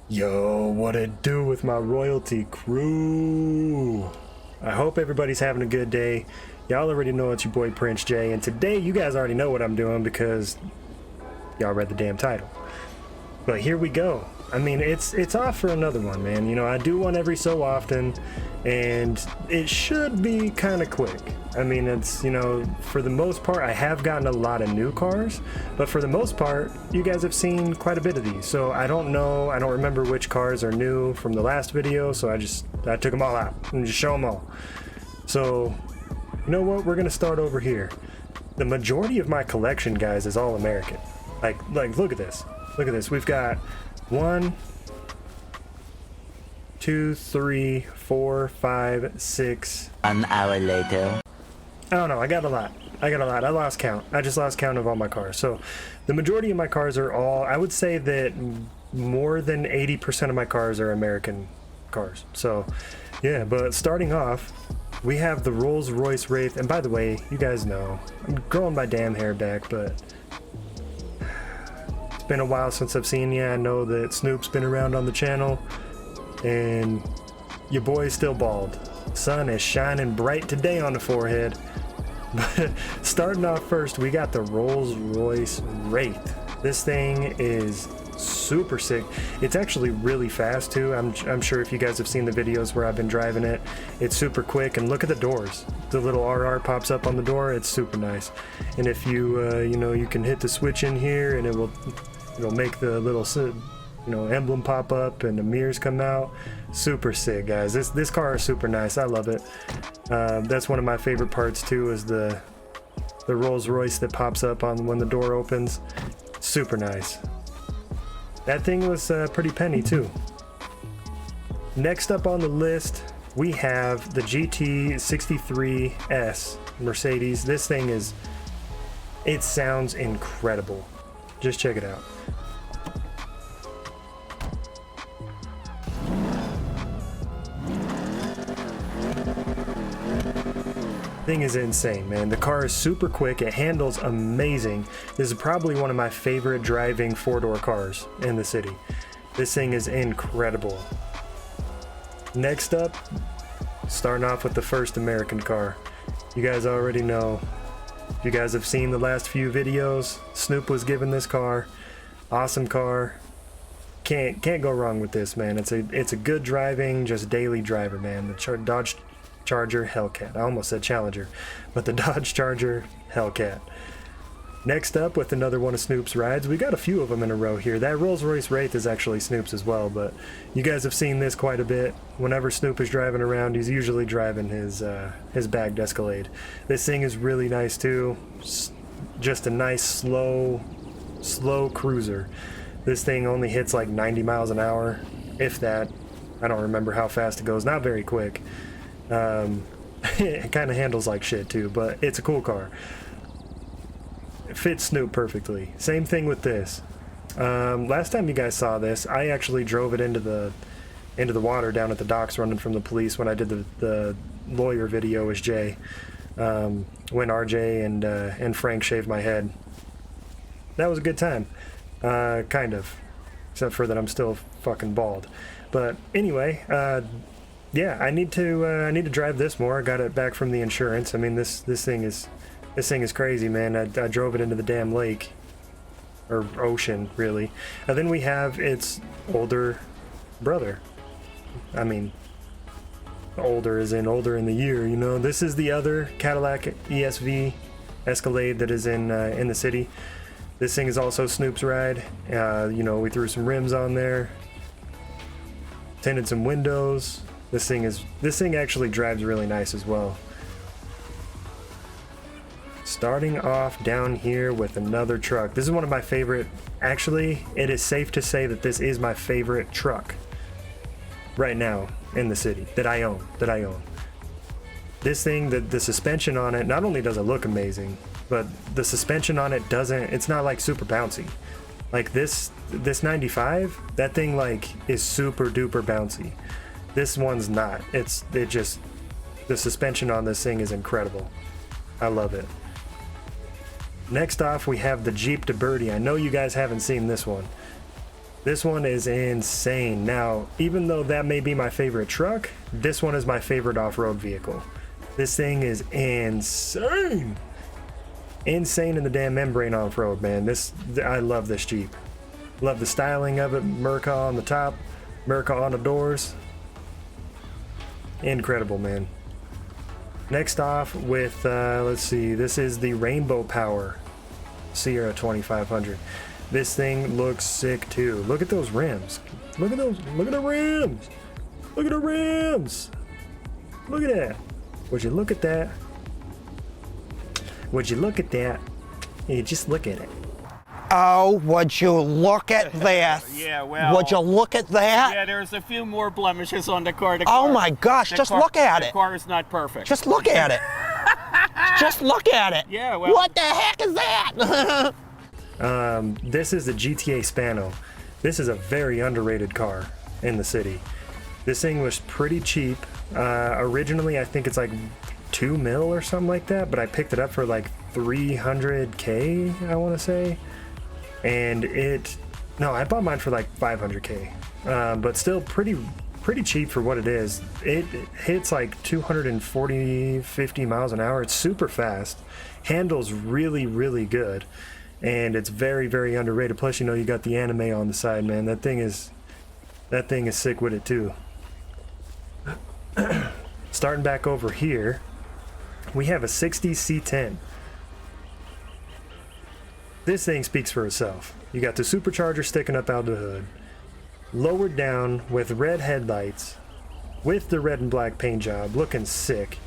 Yo, what it do with my royalty crew? I hope everybody's having a good day. Y'all already know it's your boy Prince J, and today you guys already know what I'm doing because y'all read the damn title. But here we go. I mean, it's off for another one, man. You know, I do one every so often, and it should be kind of quick. I mean, it's, you know, for the most part, I have gotten a lot of new cars, but for the most part, you guys have seen quite a bit of these. So I don't know, I don't remember which cars are new from the last video, so I took them all out and just show them all. So, you know what, we're gonna start over here. The majority of my collection, guys, is all American. Like, look at this. Look at this. We've got 1, 2, 3, 4, 5, 6. 1 hour later. I don't know. I got a lot. I lost count. I just lost count of all my cars. So the majority of my cars are all, I would say that more than 80% of my cars are American cars. So yeah, but starting off, we have the Rolls-Royce Wraith. And by the way, you guys know, I'm growing my damn hair back, but it's been a while since I've seen you. I know that Snoop's been around on the channel, and your boy's still bald. Sun is shining bright today on the forehead. But starting off first, we got the Rolls-Royce Wraith. This thing is super sick. It's actually really fast too. I'm sure if you guys have seen the videos where I've been driving it, it's super quick. And look at the doors. The little RR pops up on the door. It's super nice. And if you you know, you can hit the switch in here, and it'll make the little emblem pop up and the mirrors come out. Super sick, guys. This car is super nice. I love it. That's one of my favorite parts too, is the Rolls-Royce that pops up on when the door opens. Super nice. That thing was pretty penny too. Next up on the list, we have the GT63S Mercedes. This thing it sounds incredible. Just check it out. Thing is insane, man. The car is super quick. It handles amazing. This is probably one of my favorite driving four-door cars in the city. This thing is incredible. Next up, starting off with the first American car. You guys already know. If you guys have seen the last few videos, Snoop was given this car. Awesome car. Can't go wrong with this, man. It's a good driving, just daily driver, man. The Dodge Charger Hellcat. I almost said Challenger, but the Dodge Charger Hellcat. Next up, with another one of Snoop's rides, we got a few of them in a row here. That Rolls-Royce Wraith is actually Snoop's as well, but you guys have seen this quite a bit. Whenever Snoop is driving around, he's usually driving his bagged Escalade. This thing is really nice too. Just a nice slow cruiser. This thing only hits like 90 miles an hour, if that. I don't remember how fast it goes. Not very quick. It kind of handles like shit too, but it's a cool car. It fits Snoop perfectly. Same thing with this. Last time you guys saw this, I actually drove it into the water down at the docks running from the police when I did the lawyer video with Jay, when RJ and Frank shaved my head. That was a good time. Kind of, except for that I'm still fucking bald. But anyway, yeah, I need to drive this more. I got it back from the insurance. I mean, this thing is crazy, man. I drove it into the damn lake, or ocean, really. And then we have its older brother. I mean, older as in older in the year, you know. This is the other Cadillac ESV Escalade that is in the city. This thing is also Snoop's ride. You know, we threw some rims on there, tinted some windows. This thing actually drives really nice as well. Starting off down here with another truck. This is one of my favorite. Actually, it is safe to say that this is my favorite truck right now in the city that I own. This thing, the suspension on it, not only does it look amazing, but the suspension on it doesn't. It's not like super bouncy. Like this 95, that thing like is super duper bouncy. This one's not. The suspension on this thing is incredible. I love it. Next off, we have the Jeep DeBerti. I know you guys haven't seen this one. This one is insane. Now, even though that may be my favorite truck, this one is my favorite off-road vehicle. This thing is insane. Insane in the damn membrane off-road, man. I love this Jeep. Love the styling of it. Merca on the top, Merca on the doors. Incredible, man. Next off with, let's see, this is the Rainbow Power Sierra 2500. This thing looks sick too. Look at those rims. Look at those. Look at the rims. Look at the rims. Look at that. Would you look at that? Would you look at that? You just look at it. Oh, would you look at this? Yeah, well. Would you look at that? Yeah, there's a few more blemishes on the car. Oh my gosh, just look at it. The car is not perfect. Just look at it. Just look at it. Yeah, well. What the heck is that? This is the GTA Spano. This is a very underrated car in the city. This thing was pretty cheap. Originally, I think it's like 2 mil or something like that, but I picked it up for like 300K, I want to say. And no, I bought mine for like 500K, but still pretty cheap for what it is. It hits like 240-50 miles an hour. It's super fast, handles really, really good. And it's very, very underrated. Plus, you know, you got the anime on the side, man. That thing is sick with it too. Starting back over here, we have a 60 C10. This thing speaks for itself. You got the supercharger sticking up out the hood, lowered down with red headlights, with the red and black paint job, looking sick.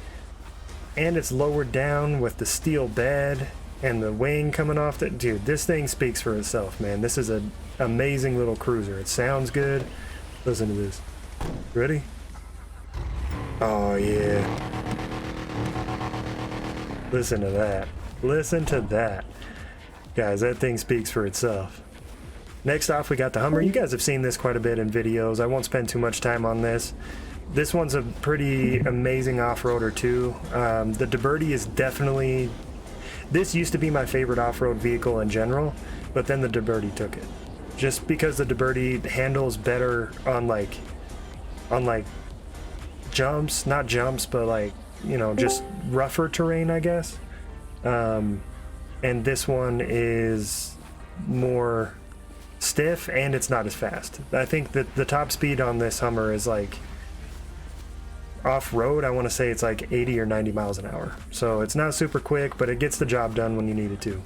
And it's lowered down with the steel bed and the wing coming off the dude. This thing speaks for itself, man. This is an amazing little cruiser. It sounds good. Listen to this. Ready? Oh yeah. Listen to that. Listen to that. Guys, that thing speaks for itself. Next off, we got the Hummer. You guys have seen this quite a bit in videos. I won't spend too much time on this. This one's a pretty amazing off-roader too. The DeBerti is definitely... This used to be my favorite off-road vehicle in general, but then the DeBerti took it. Just because the DeBerti handles better on like jumps, not jumps, but like, you know, just rougher terrain, I guess. And this one is more stiff and it's not as fast. I think that the top speed on this Hummer is like off-road, I want to say it's like 80 or 90 miles an hour. So it's not super quick, but it gets the job done when you need it to.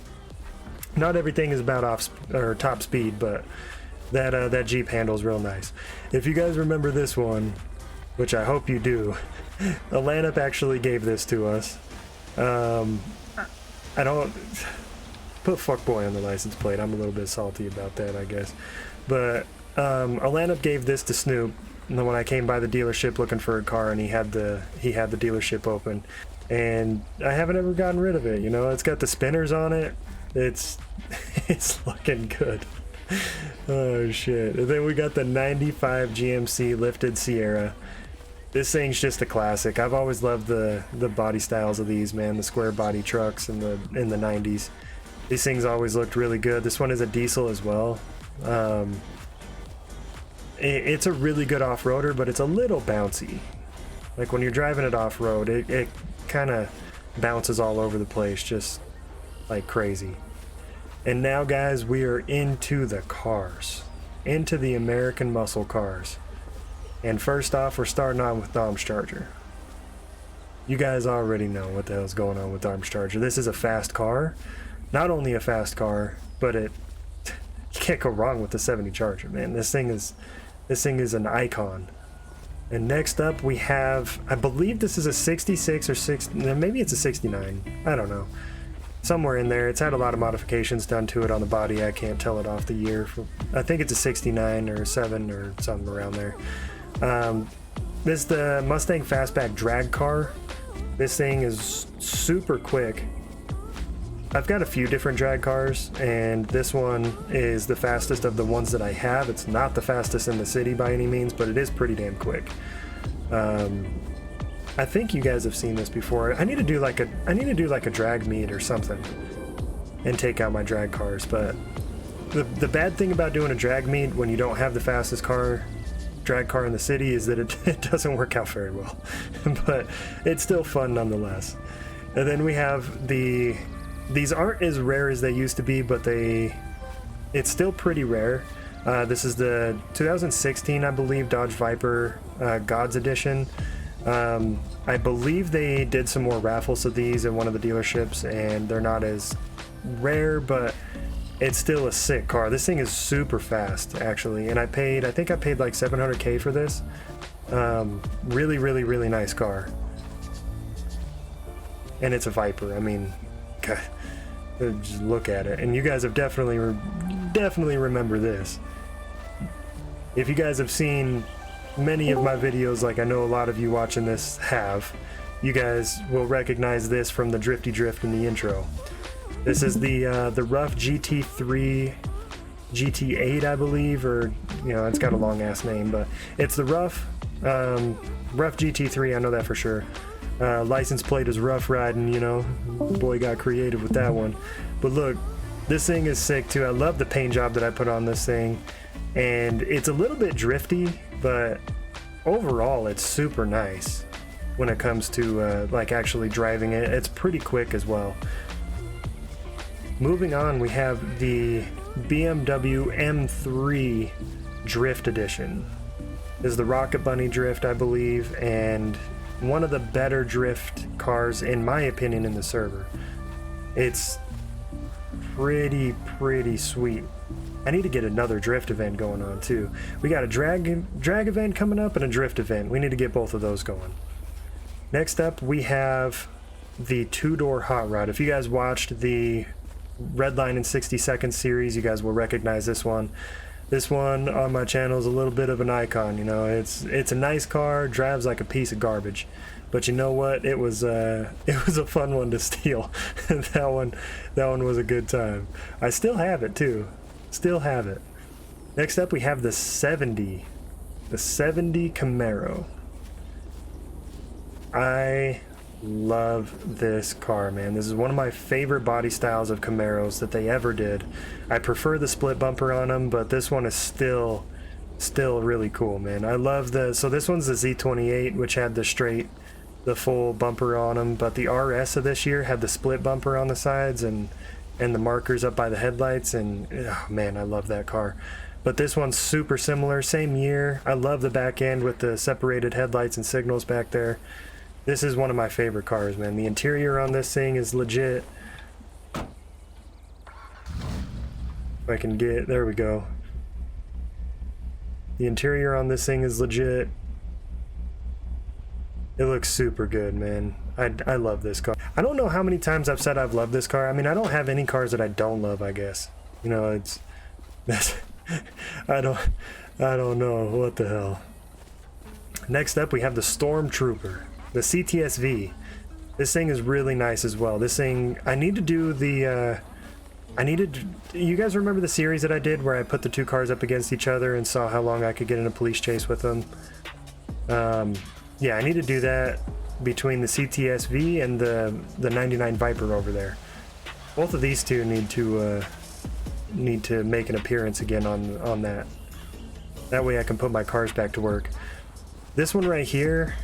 Not everything is about top speed, but that Jeep handles real nice. If you guys remember this one, which I hope you do, Atlantic actually gave this to us. I don't put fuckboy on the license plate. I'm a little bit salty about that, I guess. But Atlantic gave this to Snoop when I came by the dealership looking for a car, and he had the dealership open, and I haven't ever gotten rid of it. You know, it's got the spinners on it. It's looking good. Oh shit. And then we got the 95 GMC lifted Sierra. This thing's just a classic. I've always loved the body styles of these, man. The square body trucks in the 90s. These things always looked really good. This one is a diesel as well. It's a really good off-roader, but it's a little bouncy. Like when you're driving it off-road, it kind of bounces all over the place, just like crazy. And now, guys, we are into the cars, into the American muscle cars. And first off, we're starting on with Dom's Charger. You guys already know what the hell's going on with Dom's Charger. This is a fast car. Not only a fast car, but you can't go wrong with the 70 Charger, man. This thing is an icon. And next up we have, I believe this is a 66 or 6, maybe it's a 69. I don't know. Somewhere in there. It's had a lot of modifications done to it on the body. I can't tell it off the year. I think it's a 69 or 7 or something around there. This is the Mustang Fastback drag car. This thing is super quick. I've got a few different drag cars, and this one is the fastest of the ones that I have. It's not the fastest in the city by any means, but it is pretty damn quick. I think you guys have seen this before. I need to do like a drag meet or something and take out my drag cars, but the bad thing about doing a drag meet when you don't have the fastest drag car in the city is that it doesn't work out very well. But it's still fun nonetheless. And then we have these aren't as rare as they used to be, but it's still pretty rare. This is the 2016, I believe, Dodge Viper Gods Edition. I believe they did some more raffles of these at one of the dealerships, and they're not as rare, but it's still a sick car. This thing is super fast, actually, and I think I paid like $700K for this. Really, really, really nice car. And it's a Viper. I mean, God, just look at it. And you guys have definitely remember this. If you guys have seen many of my videos, like I know a lot of you watching this have, you guys will recognize this from the drifty drift in the intro. This is the rough GT3 GT8, I believe, or it's got a long ass name, but it's the rough GT3. I know that for sure. License plate is Rough Riding. Boy got creative with that one. But look, this thing is sick too. I love the paint job that I put on this thing, and it's a little bit drifty, but overall it's super nice when it comes to like actually driving it. It's pretty quick as well. Moving on, we have the BMW M3 Drift Edition. This is the Rocket Bunny Drift, I believe, and one of the better drift cars, in my opinion, in the server. It's pretty sweet. I need to get another drift event going on too. We got a drag event coming up and a drift event. We need to get both of those going. Next up, we have the two-door hot rod. If you guys watched the Redline in 60 Seconds series, you guys will recognize this one. This one on my channel is a little bit of an icon. It's a nice car, drives like a piece of garbage, but you know what? It was a fun one to steal. that one was a good time. I still have it too. Still have it. Next up, we have the 70 Camaro. I love this car, man. This is one of my favorite body styles of Camaros that they ever did. I prefer the split bumper on them, but this one is still really cool, man. I love so this one's the Z28, which had the full bumper on them, but the RS of this year had the split bumper on the sides and the markers up by the headlights, and oh man, I love that car. But this one's super similar, same year. I love the back end with the separated headlights and signals back there. This is one of my favorite cars, man. The interior on this thing is legit. If I can get, there we go. The interior on this thing is legit. It looks super good, man. I love this car. I don't know how many times I've said I've loved this car. I mean, I don't have any cars that I don't love, I guess. I don't know, what the hell. Next up, we have the Stormtrooper. The CTSV. This thing is really nice as well. This thing, I need to do you guys remember the series that I did where I put the two cars up against each other and saw how long I could get in a police chase with them? Yeah, I need to do that between the CTSV and the 99 Viper over there. Both of these two need to make an appearance again on that. That way I can put my cars back to work. This one right here,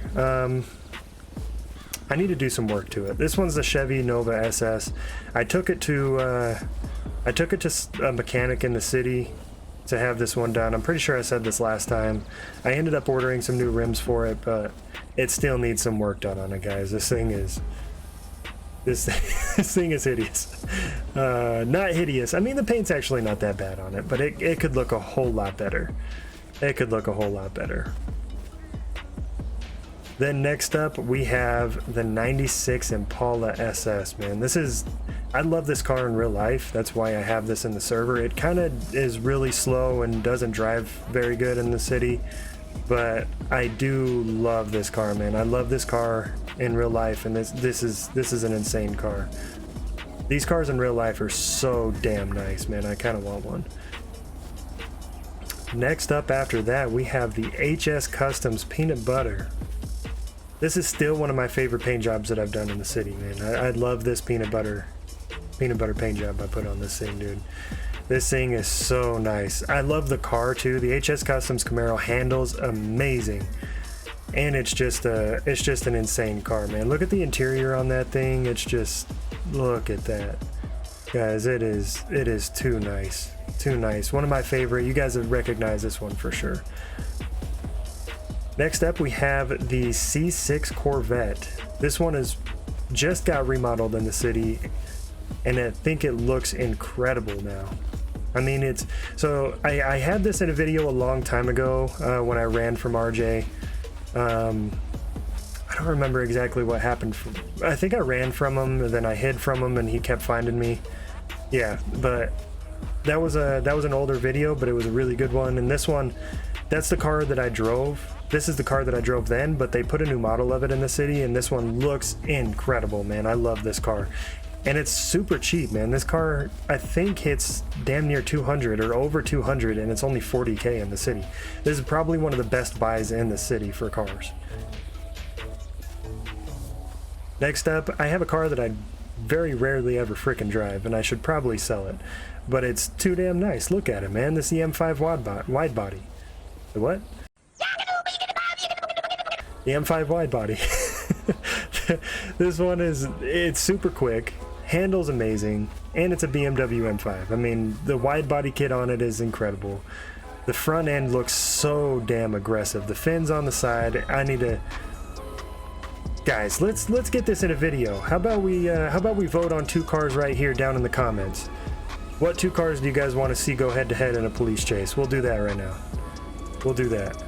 I need to do some work to it. This one's the Chevy Nova SS. I took it to a mechanic in the city to have this one done. I'm pretty sure I said this last time. I ended up ordering some new rims for it, but it still needs some work done on it, guys. This thing is hideous. Not hideous. I mean, the paint's actually not that bad on it, but it could look a whole lot better. It could look a whole lot better. Then next up, we have the 96 Impala SS, man. I love this car in real life. That's why I have this in the server. It kind of is really slow and doesn't drive very good in the city, but I do love this car, man. I love this car in real life, and this is an insane car. These cars in real life are so damn nice, man. I kind of want one. Next up after that, we have the HS Customs Peanut Butter. This is still one of my favorite paint jobs that I've done in the city, man. I love this peanut butter paint job I put on this thing, dude. This thing is so nice. I love the car too. The HS Customs Camaro handles amazing. And it's just an insane car, man. Look at the interior on that thing. It's just, look at that. Guys, it is too nice. Too nice. One of my favorite. You guys have recognized this one for sure. Next up, we have the C6 Corvette. This one is just got remodeled in the city, and I think it looks incredible now. I mean, it's so I had this in a video a long time ago when I ran from RJ. I don't remember exactly what happened. I think I ran from him, and then I hid from him, and he kept finding me. Yeah, but that was an older video, but it was a really good one. And this one, that's the car that I drove. This is the car that I drove then, but they put a new model of it in the city, and this one looks incredible, man. I love this car. And it's super cheap, man. This car, I think, hits damn near 200 or over 200, and it's only 40K in the city. This is probably one of the best buys in the city for cars. Next up, I have a car that I very rarely ever frickin' drive, and I should probably sell it. But it's too damn nice. Look at it, man. This is the M5 wide body. The what? The M5 wide body. This one it's super quick, handles amazing, and it's a BMW M5. I mean, the wide body kit on it is incredible. The front end looks so damn aggressive. The fins on the side, I need to... Guys, let's get this in a video. How about we vote on 2 cars right here down in the comments? What 2 cars do you guys want to see go head to head in a police chase? We'll do that right now. We'll do that.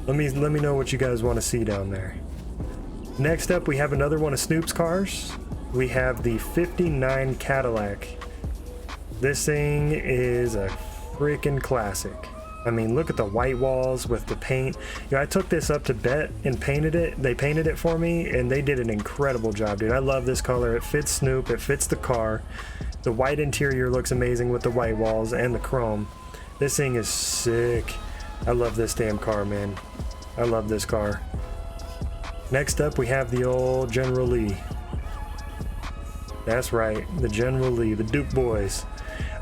Let me know what you guys want to see down there. Next up, we have another one of Snoop's cars. We have the 59 Cadillac. This thing is a freaking classic. I mean, look at the white walls with the paint. You know, I took this up to Bet and painted it. They painted it for me, and they did an incredible job, dude. I love this color. It fits Snoop. It fits the car. The white interior looks amazing with the white walls and the chrome. This thing is sick. I love this damn car, man. I love this car. Next up, we have the old General Lee. That's right, the General Lee, the Duke boys.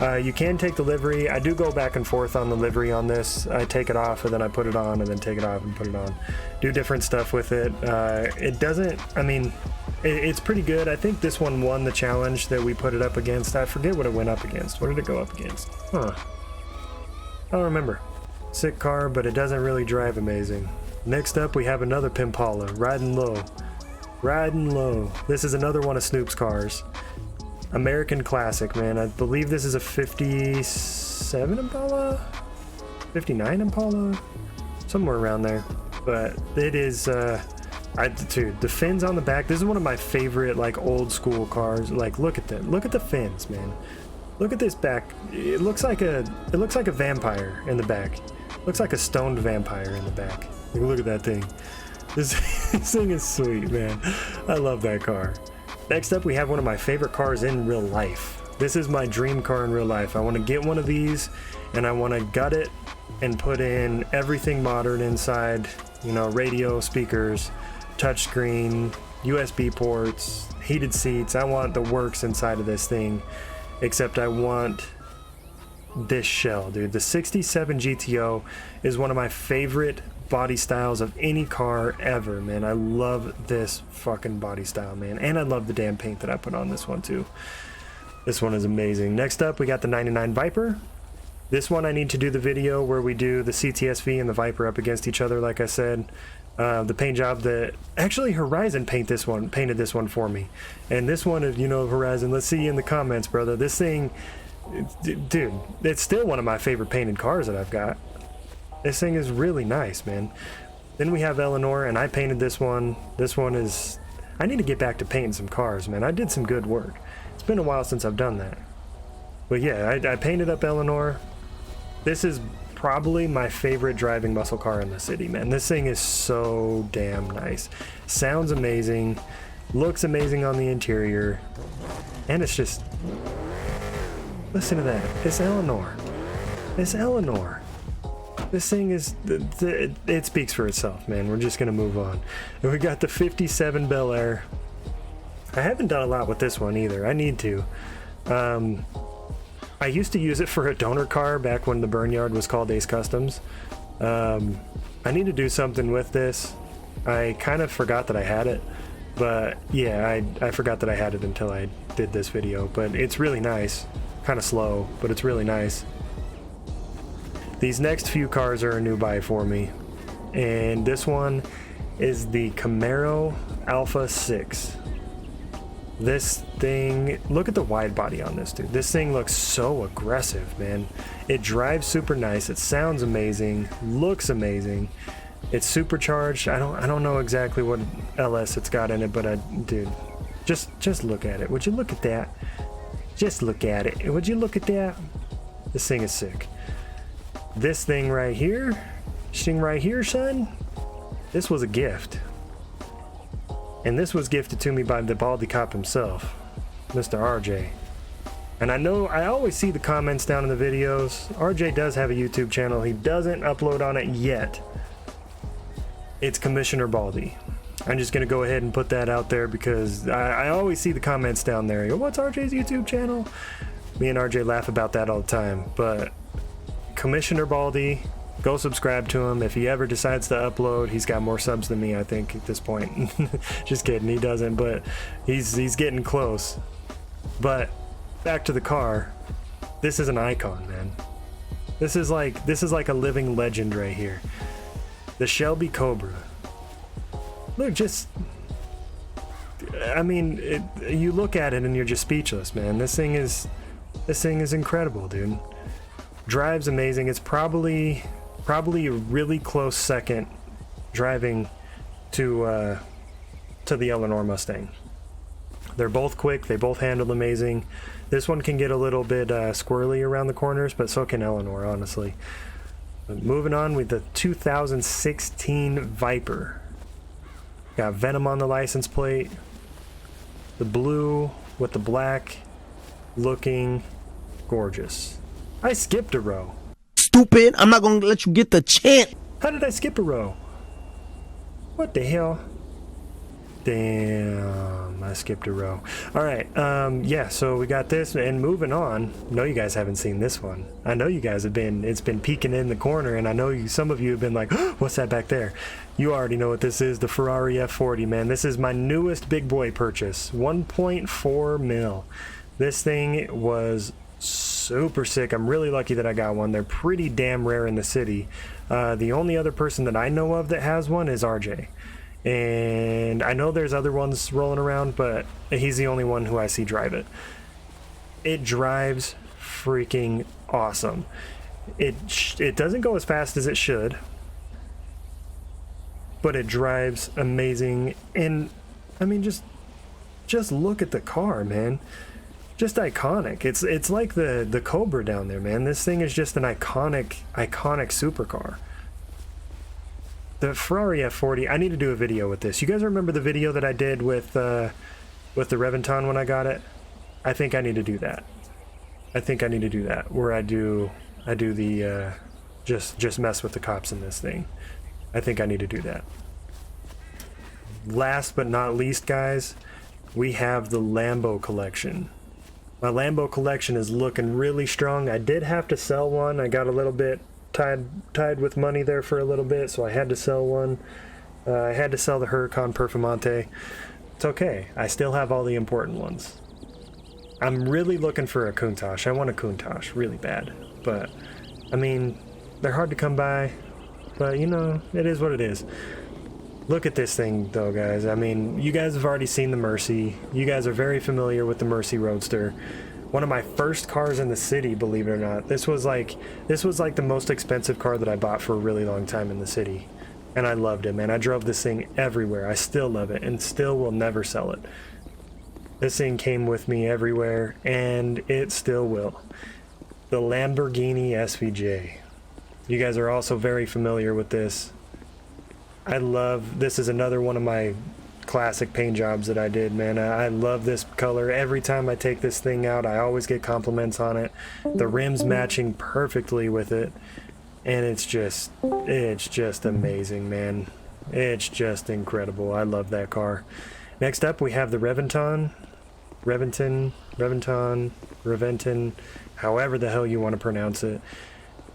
You can take the livery. I do go back and forth on the livery on this. I take it off and then I put it on and then take it off and put it on. Do different stuff with it. It doesn't, I mean, it's pretty good. I think this one won the challenge that we put it up against. I forget what it went up against. What did it go up against? Huh. I don't remember. Sick car, but it doesn't really drive amazing. Next up, we have another Pimpala, riding low. Riding low. This is another one of Snoop's cars. American classic, man. I believe this is a 57 Impala? 59 Impala? Somewhere around there. But it is, dude, the fins on the back, this is one of my favorite, like, old school cars. Like, look at them. Look at the fins, man. Look at this back. It looks like a vampire in the back. Looks like a stoned vampire in the back. Like, look at that thing. This thing is sweet, man. I love that car. Next up, we have one of my favorite cars in real life. This is my dream car in real life. I want to get one of these, and I want to gut it and put in everything modern inside. You know, radio, speakers, touchscreen, USB ports, heated seats. I want the works inside of this thing, except I want this shell, dude. The 67 GTO is one of my favorite body styles of any car ever, man. I love this fucking body style, man. And I love the damn paint that I put on this one too. This one is amazing. Next up, we got the 99 Viper. This one I need to do the video where we do the CTSV and the Viper up against each other, like I said. The paint job that actually Horizon painted this one for me. And this one, if you know Horizon, let's see you in the comments, brother. This thing, dude, it's still one of my favorite painted cars that I've got. This thing is really nice, man. Then we have Eleanor, and I painted this one. This one is... I need to get back to painting some cars, man. I did some good work. It's been a while since I've done that. But yeah, I painted up Eleanor. This is probably my favorite driving muscle car in the city, man. This thing is so damn nice. Sounds amazing. Looks amazing on the interior. And it's just... Listen to that. It's Eleanor. It's Eleanor. This thing is, it speaks for itself, man. We're just gonna move on. And we got the 57 Bel Air. I haven't done a lot with this one either. I need to. used to use it for a donor car back when the Burnyard was called Ace Customs. I need to do something with this. I kind of forgot that I had it, but yeah, I forgot that I had it until I did this video. But it's really nice. Kind of slow, but it's really nice. These next few cars are a new buy for me, and this one is the Camaro Alpha 6. This thing, look at the wide body on this, dude. This thing looks so aggressive, man. It drives super nice. It sounds amazing. Looks amazing. It's supercharged. I don't know exactly what LS it's got in it, but dude, just look at it. Would you look at that? Just look at it. Would you look at that? This thing is sick. This thing right here, son. This was a gift. And this was gifted to me by the Baldy Cop himself, Mr. RJ. And I always see the comments down in the videos. RJ does have a YouTube channel. He doesn't upload on it yet. It's Commissioner Baldy. I'm just going to go ahead and put that out there because I always see the comments down there. You go, what's RJ's YouTube channel? Me and RJ laugh about that all the time. But Commissioner Baldy, go subscribe to him. If he ever decides to upload, he's got more subs than me, I think, at this point. Just kidding, he doesn't, but he's getting close. But back to the car. This is an icon, man. This is like a living legend right here. The Shelby Cobra. Look, I mean, you look at it and you're just speechless, man. This thing is incredible, dude. Drives amazing. It's probably a really close second driving to the Eleanor Mustang. They're both quick. They both handle amazing. This one can get a little bit squirrely around the corners, but so can Eleanor, honestly. But moving on with the 2016 Viper. Got Venom on the license plate. The blue with the black, looking gorgeous. I skipped a row. Stupid, I'm not gonna let you get the chance. How did I skip a row? What the hell? Damn, I skipped a row. Alright, yeah, so we got this, and moving on. No, you guys haven't seen this one. I know you guys have it's been peeking in the corner, and I know some of you have been like, oh, what's that back there? You already know what this is, the Ferrari F40, man. This is my newest big boy purchase, 1.4 mil. This thing was super sick. I'm really lucky that I got one. They're pretty damn rare in the city. The only other person that I know of that has one is RJ. And I know there's other ones rolling around, but he's the only one who I see drive it. It drives freaking awesome. It doesn't go as fast as it should, but it drives amazing. And I mean, just look at the car, man. Just iconic. It's like the Cobra down there, man. This thing is just an iconic supercar. The Ferrari F40, I need to do a video with this. You guys remember the video that I did with the Reventon when I got it? I think I need to do that. Where I do the just mess with the cops in this thing. I think I need to do that. Last but not least, guys, we have the Lambo collection. My Lambo collection is looking really strong. I did have to sell one. I got a little bit tied with money there for a little bit, so I had to sell one. I had to sell the Huracan Performante. It's okay. I still have all the important ones. I'm really looking for a Countach. I want a Countach really bad, but I mean, they're hard to come by, but you know, it is what it is. Look at this thing though, guys. I mean, you guys have already seen the Mercy. You guys are very familiar with the Mercy Roadster. One of my first cars in the city, believe it or not. This was like the most expensive car that I bought for a really long time in the city. And I loved it, man. I drove this thing everywhere. I still love it and still will never sell it. This thing came with me everywhere and it still will. The Lamborghini SVJ. You guys are also very familiar with this. This is another one of my classic paint jobs that I did, man. I love this color. Every time I take this thing out, I always get compliments on it. The rims matching perfectly with it, and it's just amazing, man. It's just incredible. I love that car. Next up, we have the Reventon, Reventon, however the hell you want to pronounce it.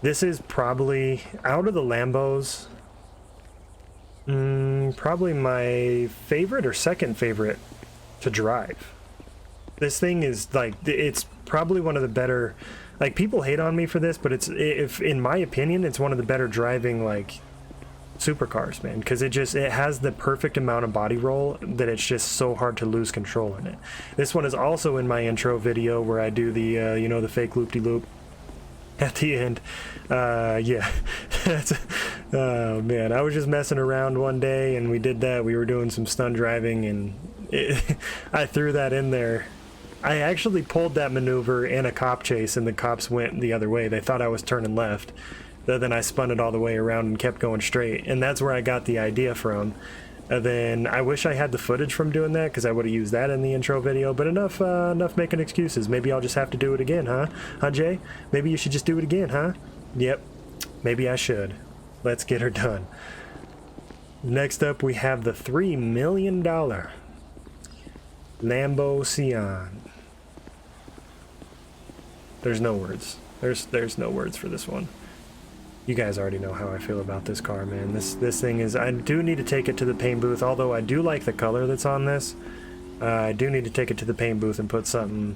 This is probably, out of the Lambos, probably my favorite or second favorite to drive. This thing is like, it's probably one of the better, like, people hate on me for this, but if in my opinion, it's one of the better driving, like, supercars, man, because it has the perfect amount of body roll that it's just so hard to lose control in it. This one is also in my intro video where I do the you know, the fake loop-de-loop at the end. Yeah. Oh man, I was just messing around one day and we did that. We were doing some stunt driving and I threw that in there. I actually pulled that maneuver in a cop chase and the cops went the other way. They thought I was turning left. Then I spun it all the way around and kept going straight. And that's where I got the idea from. And then I wish I had the footage from doing that because I would have used that in the intro video. But enough making excuses. Maybe I'll just have to do it again, huh? Huh, Jay? Maybe you should just do it again, huh? Yep. Maybe I should. Let's get her done. Next up, we have the $3 million Lambo Sion. There's no words. There's no words for this one. You guys already know how I feel about this car, man. This thing is, I do need to take it to the paint booth, although I do like the color that's on this. I do need to take it to the paint booth and put something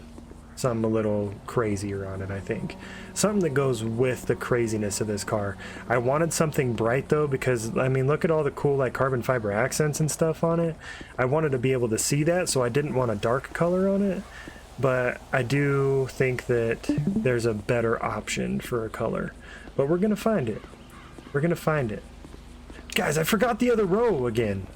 a little crazier on it, I think. Something that goes with the craziness of this car. I wanted something bright though, because I mean, look at all the cool like carbon fiber accents and stuff on it. I wanted to be able to see that, so I didn't want a dark color on it. But I do think that there's a better option for a color. But we're gonna find it. We're gonna find it. Guys, I forgot the other row again.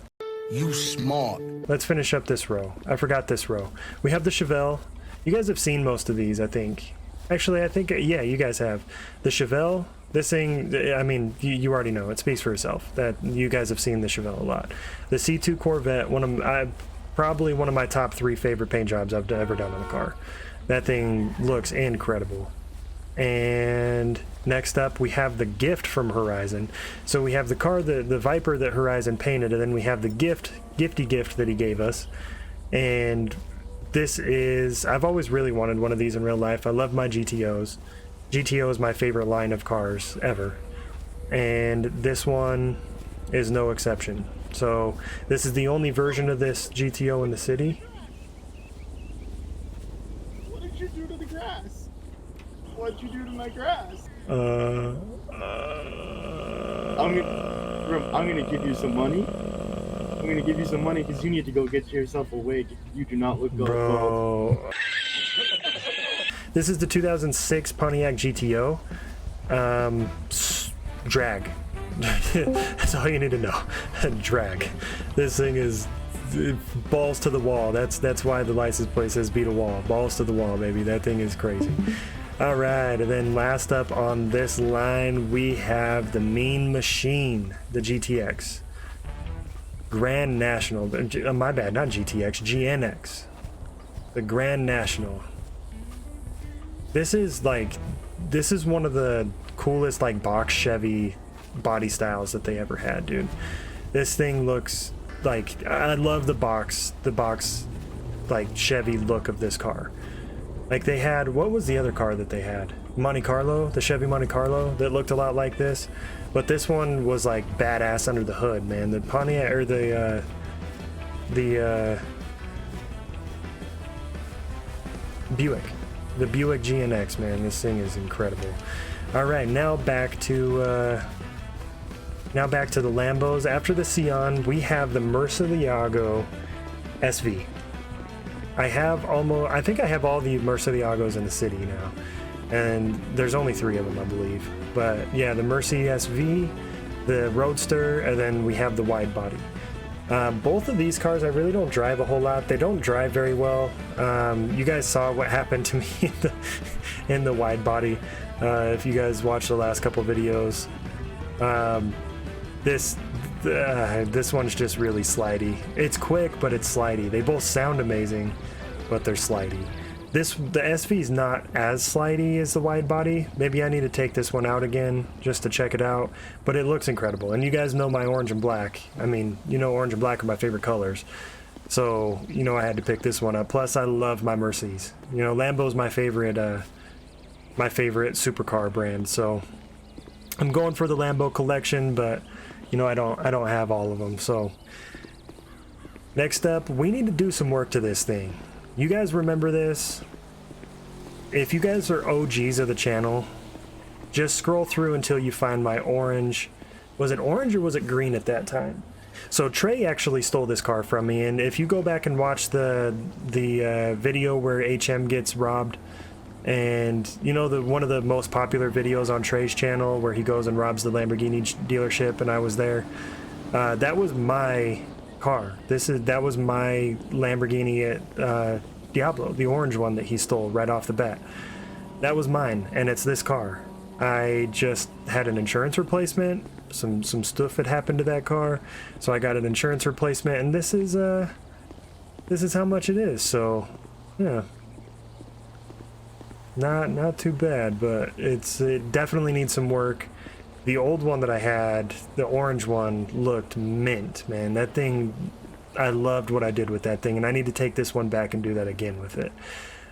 You smart. Let's finish up this row. I forgot this row. We have the Chevelle. You guys have seen most of these, I think. Actually, I think, yeah, you guys have. The Chevelle, this thing, I mean, you already know. It speaks for itself that you guys have seen the Chevelle a lot. The C2 Corvette, probably one of my top 3 favorite paint jobs I've ever done on a car. That thing looks incredible. And next up we have the gift from Horizon. So we have the car, the Viper that Horizon painted, and then we have the gifty gift that he gave us. And this is, I've always really wanted one of these in real life. I love my GTOs. GTO is my favorite line of cars ever. And this one is no exception. So this is the only version of this GTO in the city. What did you do to the grass? What'd you do to my grass? I'm gonna give you some money. I'm gonna give you some money because you need to go get yourself a wig. You do not look good. Bro. This is the 2006 Pontiac GTO. Drag. That's all you need to know. Drag. This thing is balls to the wall. That's why the license plate says beat a wall. Balls to the wall, baby. That thing is crazy. All right, and then last up on this line, we have the Mean Machine, the GTX. Grand National. My bad, not GTX, GNX. The Grand National. This is one of the coolest like box Chevy body styles that they ever had, dude. This thing looks like, I love the box like Chevy look of this car. Like they had, what was the other car that they had? Monte Carlo, the Chevy Monte Carlo that looked a lot like this, but this one was like badass under the hood, man. The Pontiac, or the Buick GNX, man. This thing is incredible. All right, now back to the Lambos. After the Sion, we have the Murcielago SV. I think I have all the Murcielagos in the city now, and there's only 3 of them, I believe. But yeah, the Mercy SV, the Roadster, and then we have the wide body. Both of these cars I really don't drive a whole lot. They don't drive very well. You guys saw what happened to me in the wide body. If you guys watched the last couple videos, this one's just really slidey. It's quick, but it's slidey. They both sound amazing, but they're slidey. The SV is not as slidey as the wide body. Maybe I need to take this one out again just to check it out, but it looks incredible. And you guys know my orange and black. I mean, you know, orange and black are my favorite colors. So, you know, I had to pick this one up. Plus, I love my Mercedes. You know, Lambo's my favorite supercar brand. So, I'm going for the Lambo collection, but you know, I don't have all of them. So, next up, we need to do some work to this thing. You guys remember this? If you guys are OGs of the channel, just scroll through until you find my orange. Was it orange or was it green at that time? So Trey actually stole this car from me, and if you go back and watch the video where HM gets robbed, and you know, one of the most popular videos on Trey's channel where he goes and robs the Lamborghini dealership, and I was there. That was my car. That was my Lamborghini at Diablo, the orange one that he stole right off the bat. That was mine, and it's this car. I just had an insurance replacement. Some stuff had happened to that car, so I got an insurance replacement, and this is how much it is. So yeah, not too bad, but it definitely needs some work. The old one that I had, the orange one, looked mint, man. That thing, I loved what I did with that thing, and I need to take this one back and do that again with it.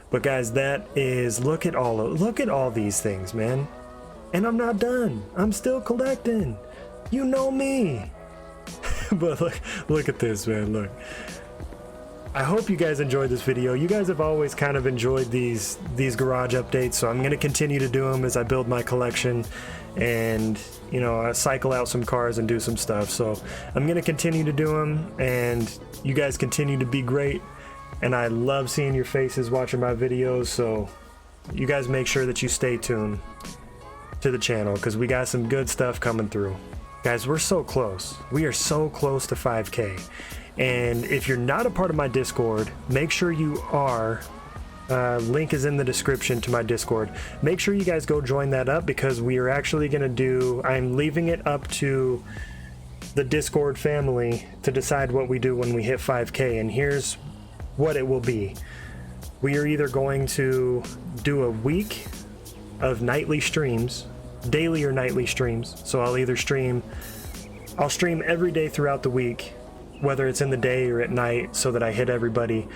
But guys, that is, look at all these things, man. And I'm not done. I'm still collecting. You know me. But look at this, man. Look. I hope you guys enjoyed this video. You guys have always kind of enjoyed these garage updates, so I'm going to continue to do them as I build my collection and, you know, I cycle out some cars and do some stuff. So I'm going to continue to do them, and you guys continue to be great, and I love seeing your faces watching my videos. So you guys make sure that you stay tuned to the channel, because we got some good stuff coming through. Guys, we're so close. We are so close to 5K. And if you're not a part of my Discord, make sure you are. Link is in the description to my Discord. Make sure you guys go join that up, because we are actually going to do, I'm leaving it up to the Discord family to decide what we do when we hit 5K. And here's what it will be. We are either going to do a week of nightly streams, daily or nightly streams. So I'll stream every day throughout the week, whether it's in the day or at night, so that I hit everybody,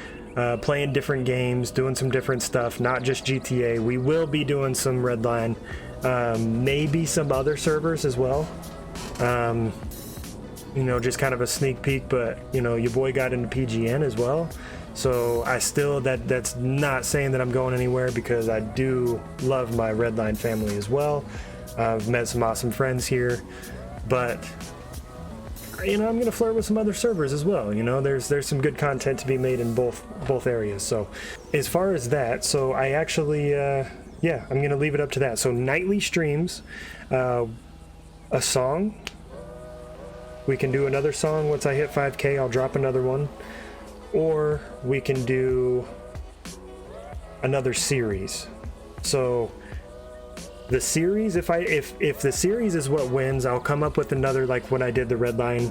playing different games, doing some different stuff, not just GTA. We will be doing some Redline, maybe some other servers as well. You know, just kind of a sneak peek, but you know, your boy got into PGN as well. So I still, that's not saying that I'm going anywhere, because I do love my Redline family as well. I've met some awesome friends here, but you know, I'm gonna flirt with some other servers as well. You know, there's some good content to be made in both areas. So as far as that, so I actually yeah, I'm gonna leave it up to that. So nightly streams, a song, we can do another song. Once I hit 5K, I'll drop another one, or we can do another series. So the series, if the series is what wins, I'll come up with another, like when I did the Redline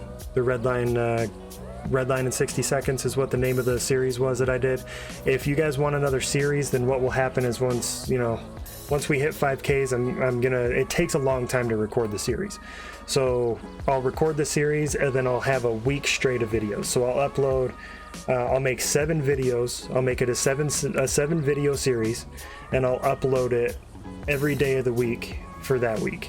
in 60 seconds is what the name of the series was that I did. If you guys want another series, then what will happen is once we hit 5Ks, I'm gonna, it takes a long time to record the series. So I'll record the series, and then I'll have a week straight of videos. So I'll upload, I'll make 7 videos. I'll make it a seven video series, and I'll upload it every day of the week for that week.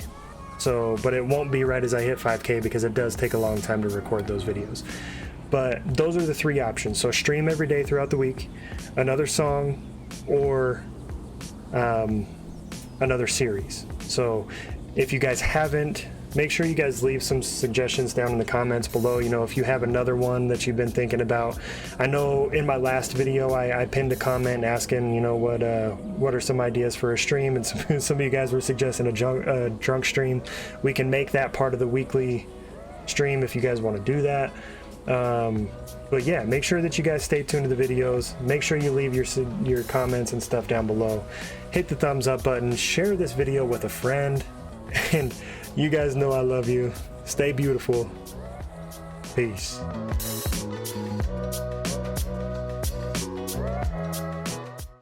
So, but it won't be right as I hit 5K, because it does take a long time to record those videos. But those are the 3 options. So stream every day throughout the week, another song, or another series. So if you guys haven't, make sure you guys leave some suggestions down in the comments below. You know, if you have another one that you've been thinking about. I know in my last video I pinned a comment asking, you know, what are some ideas for a stream, and some of you guys were suggesting a drunk stream. We can make that part of the weekly stream if you guys want to do that. But yeah, make sure that you guys stay tuned to the videos. Make sure you leave your comments and stuff down below. Hit the thumbs up button, share this video with a friend, and you guys know I love you. Stay beautiful. Peace.